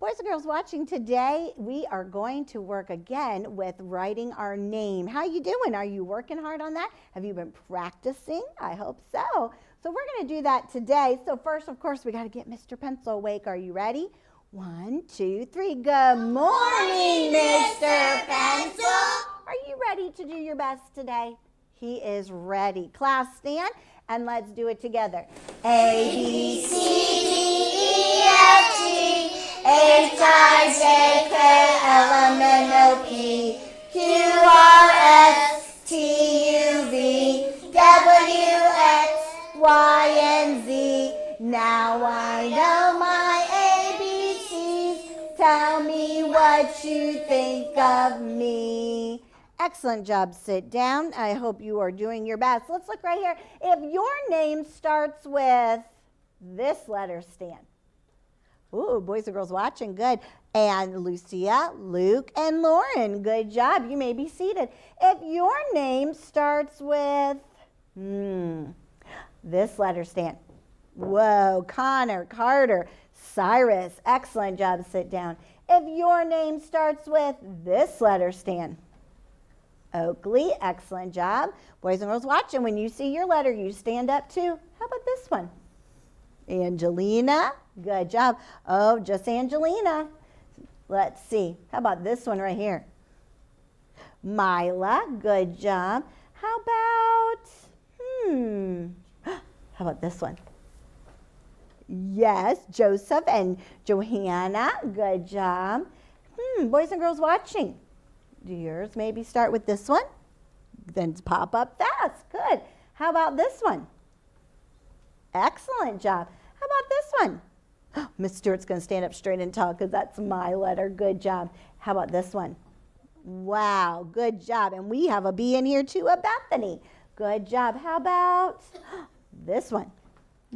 Boys and girls watching today, we are going to work again with writing our name. How you doing? Are you working hard on that? Have you been practicing? I hope so. So we're going to do that today. So first, of course, we got to get Mr. Pencil awake. Are you ready? 1, 2, 3. Good morning, Mr. Pencil. Are you ready to do your best today? He is ready. Class, stand and let's do it together. A, B, C, D, E, F, G, H, I, J, K, L, M, N, O, P, Q, R, S, T, U, V, W, X, Y, and Z. Now I know my ABCs. Tell me what you think of me. Excellent job. Sit down. I hope you are doing your best. Let's look right here. If your name starts with this letter, Stan. Ooh, boys and girls watching, good. And Lucia, Luke, and Lauren, good job. You may be seated. If your name starts with this letter, Stan. Whoa, Connor, Carter, Cyrus, excellent job. Sit down. If your name starts with this letter, Stan. Oakley, excellent job. Boys and girls watching, when you see your letter, you stand up too. How about this one? Angelina, good job. Oh, just Angelina. Let's see. How about this one right here? Mila, good job. How about, how about this one? Yes, Joseph and Johanna, good job. Boys and girls watching. Do yours maybe start with this one? Then pop up fast. Good. How about this one? Excellent job. How about this one? Miss Stewart's going to stand up straight and tall because that's my letter. Good job. How about this one? Wow, good job. And we have a B in here too, a Bethany. Good job. How about this one?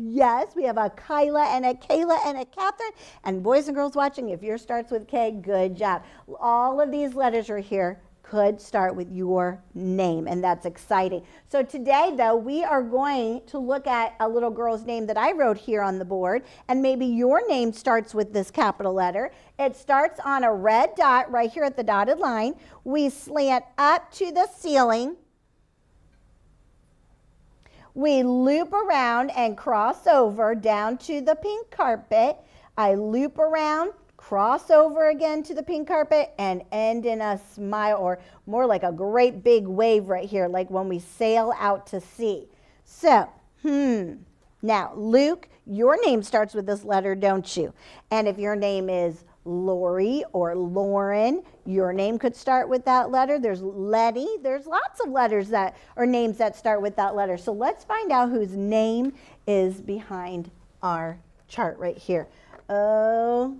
Yes, we have a Kyla and a Kayla and a Catherine. And boys and girls watching, if yours starts with K, good job. All of these letters are here could start with your name, and that's exciting. So today, though, we are going to look at a little girl's name that I wrote here on the board, and maybe your name starts with this capital letter. It starts on a red dot right here at the dotted line. We slant up to the ceiling. We loop around and cross over down to the pink carpet. I loop around, cross over again to the pink carpet, and end in a smile, or more like a great big wave right here, like when we sail out to sea. So, now, Luke, your name starts with this letter, don't you? And if your name is Lori or Lauren, your name could start with that letter. There's Letty. There's lots of letters that or names that start with that letter. So let's find out whose name is behind our chart right here. Oh,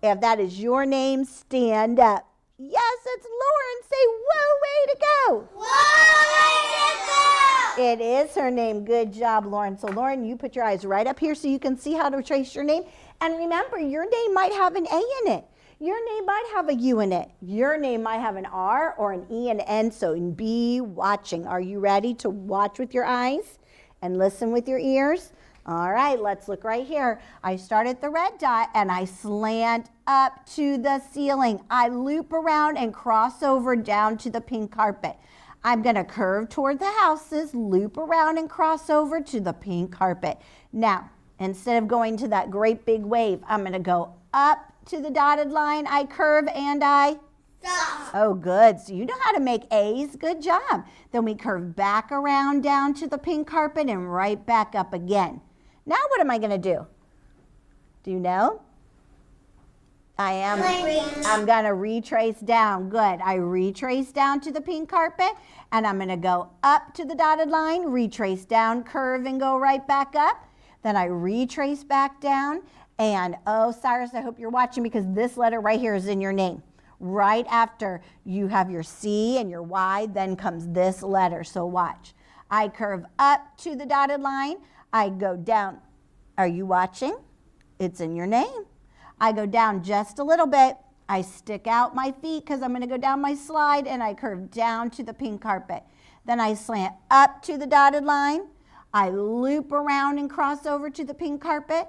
if that is your name, stand up. Yes, it's Lauren. Say, whoa, way to go. Whoa, way to go. It is her name. Good job, Lauren. So, Lauren, you put your eyes right up here so you can see how to trace your name. And remember, your name might have an A in it. Your name might have a U in it. Your name might have an R or an E and N, so be watching. Are you ready to watch with your eyes and listen with your ears? All right, let's look right here. I start at the red dot and I slant up to the ceiling. I loop around and cross over down to the pink carpet. I'm going to curve toward the houses, loop around and cross over to the pink carpet. Now, instead of going to that great big wave, I'm going to go up to the dotted line. I curve and I stop. Oh, good. So you know how to make A's. Good job. Then we curve back around down to the pink carpet and right back up again. Now what am I going to do? Do you know? I'm going to retrace down. Good. I retrace down to the pink carpet, and I'm going to go up to the dotted line, retrace down, curve, and go right back up. Then I retrace back down, and oh, Cyrus, I hope you're watching because this letter right here is in your name. Right after you have your C and your Y, then comes this letter, so watch. I curve up to the dotted line. I go down. Are you watching? It's in your name. I go down just a little bit. I stick out my feet because I'm going to go down my slide, and I curve down to the pink carpet. Then I slant up to the dotted line. I loop around and cross over to the pink carpet.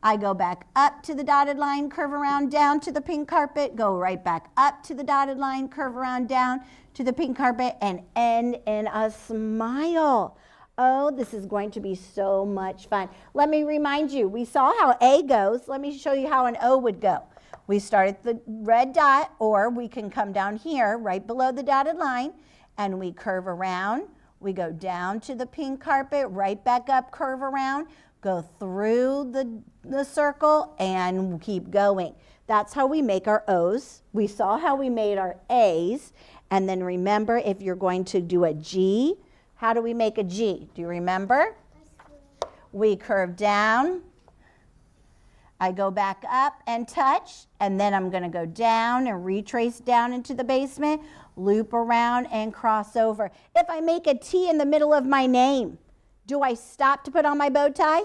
I go back up to the dotted line, curve around down to the pink carpet, go right back up to the dotted line, curve around down to the pink carpet, and end in a smile. Oh, this is going to be so much fun. Let me remind you, we saw how A goes. Let me show you how an O would go. We start at the red dot, or we can come down here right below the dotted line, and we curve around. We go down to the pink carpet, right back up, curve around, go through the circle, and keep going. That's how we make our O's. We saw how we made our A's. And then remember, if you're going to do a G, how do we make a G? Do you remember? We curve down. I go back up and touch, and then I'm going to go down and retrace down into the basement, loop around, and cross over. If I make a T in the middle of my name, do I stop to put on my bow tie?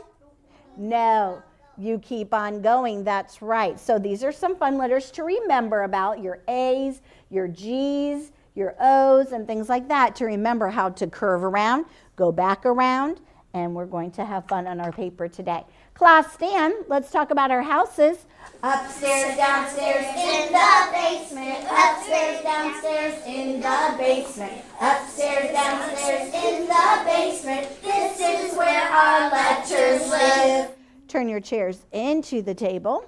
No. You keep on going. That's right. So these are some fun letters to remember about, your A's, your G's, your O's, and things like that, to remember how to curve around, go back around, and we're going to have fun on our paper today. Class, stand. Let's talk about our houses. Upstairs, downstairs, in the basement. Upstairs, downstairs, in the basement. Upstairs, downstairs, in the basement. This is where our letters live. Turn your chairs into the table.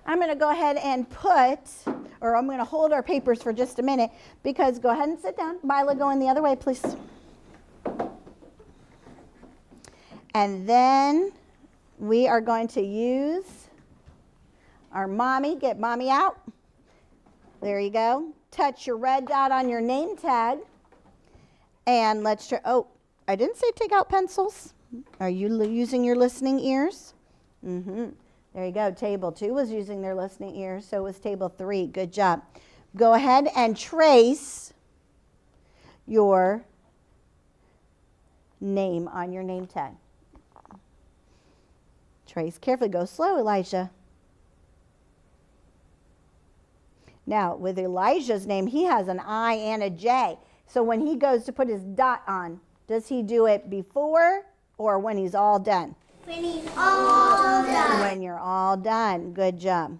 I'm going to go ahead and I'm going to hold our papers for just a minute, because go ahead and sit down. Mila, go in the other way, please. And then we are going to use our mommy. Get mommy out. There you go. Touch your red dot on your name tag. And let's try. Oh, I didn't say take out pencils. Are you using your listening ears? Mm-hmm. There you go. Table 2 was using their listening ears. So was table 3. Good job. Go ahead and trace your name on your name tag. Trace carefully. Go slow, Elijah. Now, with Elijah's name, he has an I and a J. So when he goes to put his dot on, does he do it before or when he's all done? When he's all done. When you're all done. Good job.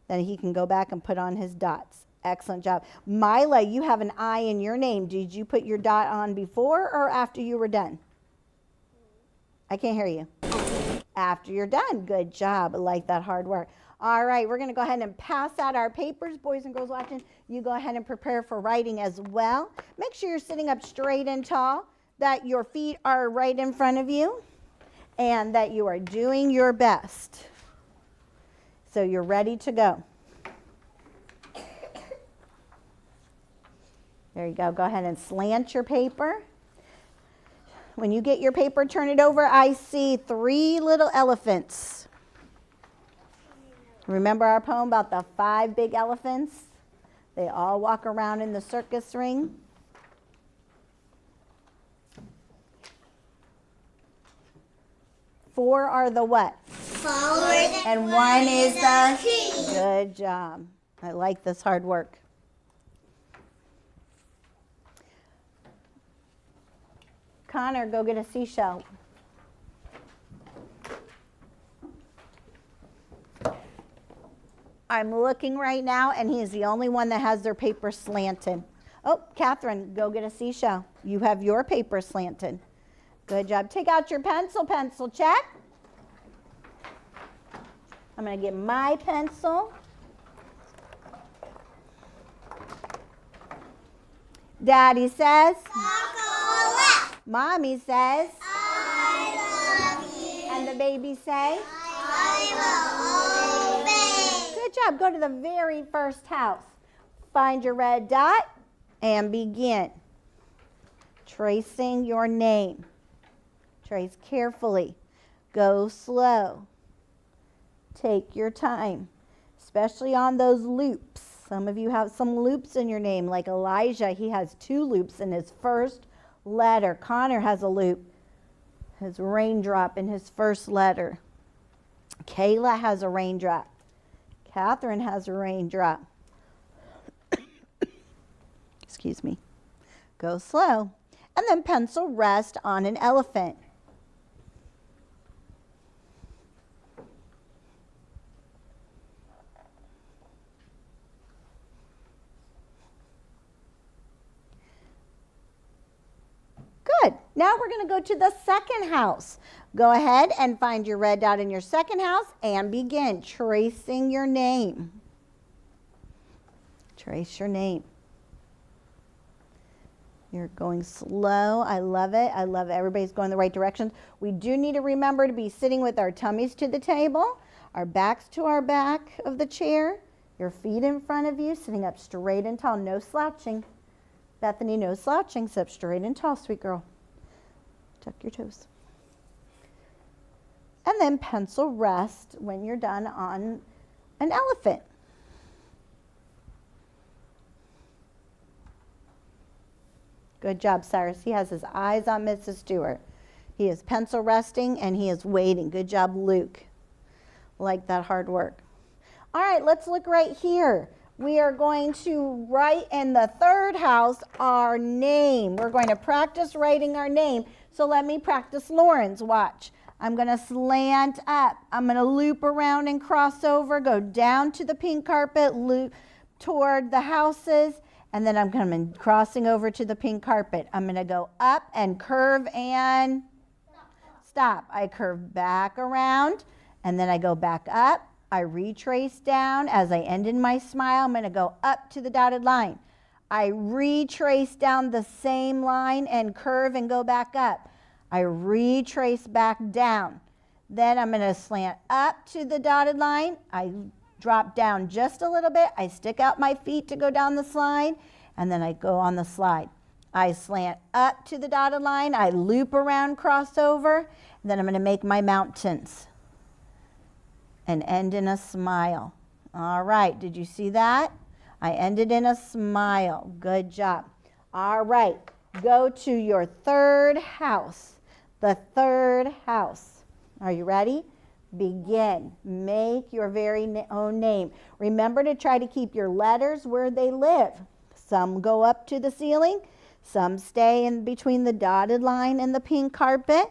Then he can go back and put on his dots. Excellent job. Mila, you have an I in your name. Did you put your dot on before or after you were done? I can't hear you. After you're done. Good job. I like that hard work. All right, we're going to go ahead and pass out our papers. Boys and girls watching, you go ahead and prepare for writing as well. Make sure you're sitting up straight and tall, that your feet are right in front of you, and that you are doing your best. So you're ready to go. There you go. Go ahead and slant your paper. When you get your paper, turn it over. I see 3 little elephants. Remember our poem about the 5 big elephants? They all walk around in the circus ring. Four are the what? Followers. And one is the king. Good job. I like this hard work. Connor, go get a seashell. I'm looking right now, and he is the only one that has their paper slanted. Oh, Catherine, go get a seashell. You have your paper slanted. Good job. Take out your pencil check. I'm going to get my pencil. Daddy says, Mommy says, I love you. And the baby say, I will obey. good job. Go to the very first house. Find your red dot and begin tracing your name. Trace carefully. Go slow. Take your time, especially on those loops. Some of you have some loops in your name, like Elijah. He has 2 loops in his first letter. Connor has a loop, his raindrop in his first letter. Kayla has a raindrop. Catherine has a raindrop. Excuse me. Go slow. And then pencil rest on an elephant. Now we're going to go to the second house. Go ahead and find your red dot in your second house and begin tracing your name. Trace your name. You're going slow. I love it. I love it. Everybody's going the right direction. We do need to remember to be sitting with our tummies to the table, our backs to our back of the chair, your feet in front of you, sitting up straight and tall, no slouching. Bethany, no slouching, sit up straight and tall, sweet girl. Tuck your toes. And then pencil rest when you're done on an elephant. Good job, Cyrus. He has his eyes on Mrs. Stewart. He is pencil resting and he is waiting. Good job, Luke. Like that hard work. All right, let's look right here. We are going to write in the third house our name. We're going to practice writing our name. So let me practice Lauren's. Watch. I'm going to slant up. I'm going to loop around and cross over, go down to the pink carpet, loop toward the houses, and then I'm coming crossing over to the pink carpet. I'm going to go up and curve and stop. I curve back around, and then I go back up. I retrace down. As I end in my smile, I'm going to go up to the dotted line. I retrace down the same line and curve and go back up. I retrace back down. Then I'm going to slant up to the dotted line. I drop down just a little bit. I stick out my feet to go down the slide, and then I go on the slide. I slant up to the dotted line. I loop around, cross over, and then I'm going to make my mountains and end in a smile. All right, did you see that? I ended in a smile. Good job. All right, go to your third house. The third house. Are you ready? Begin. Make your very own name. Remember to try to keep your letters where they live. Some go up to the ceiling. Some stay in between the dotted line and the pink carpet.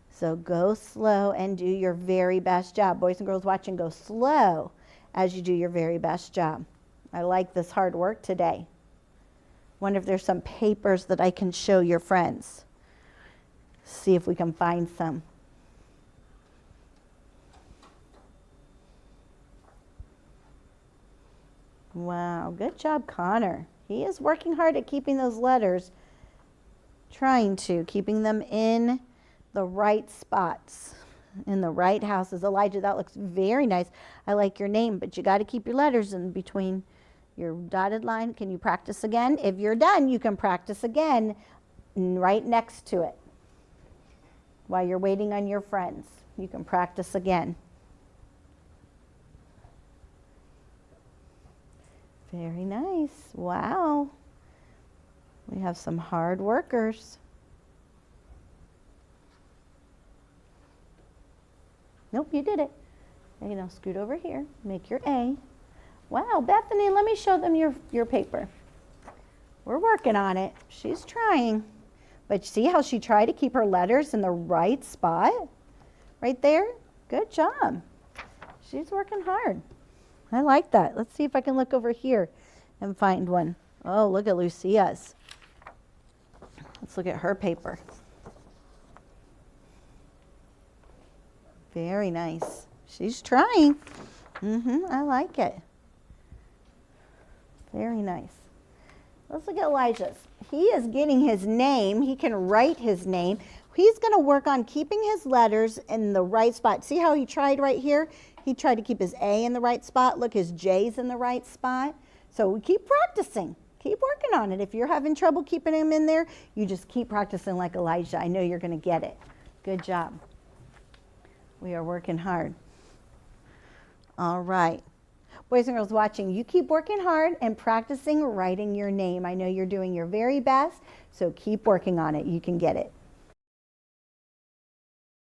So go slow and do your very best job. Boys and girls watching, go slow as you do your very best job. I like this hard work today. Wonder if there's some papers that I can show your friends. See if we can find some. Wow, good job, Connor. He is working hard at keeping those letters, keeping them in the right spots, in the right houses. Elijah, that looks very nice. I like your name, but you got to keep your letters in between your dotted line. Can you practice again? If you're done, you can practice again right next to it. While you're waiting on your friends, you can practice again. Very nice. Wow. We have some hard workers. Nope, you did it. Okay, now scoot over here. Make your A. Wow, Bethany, let me show them your paper. We're working on it. She's trying. But see how she tried to keep her letters in the right spot? Right there? Good job. She's working hard. I like that. Let's see if I can look over here and find one. Oh, look at Lucia's. Let's look at her paper. Very nice. She's trying. I like it. Very nice. Let's look at Elijah's. He is getting his name. He can write his name. He's going to work on keeping his letters in the right spot. See how he tried right here? He tried to keep his A in the right spot. Look, his J's in the right spot. So we keep practicing. Keep working on it. If you're having trouble keeping him in there, you just keep practicing like Elijah. I know you're going to get it. Good job. We are working hard. All right. Boys and girls watching, you keep working hard and practicing writing your name. I know you're doing your very best, so keep working on it. You can get it.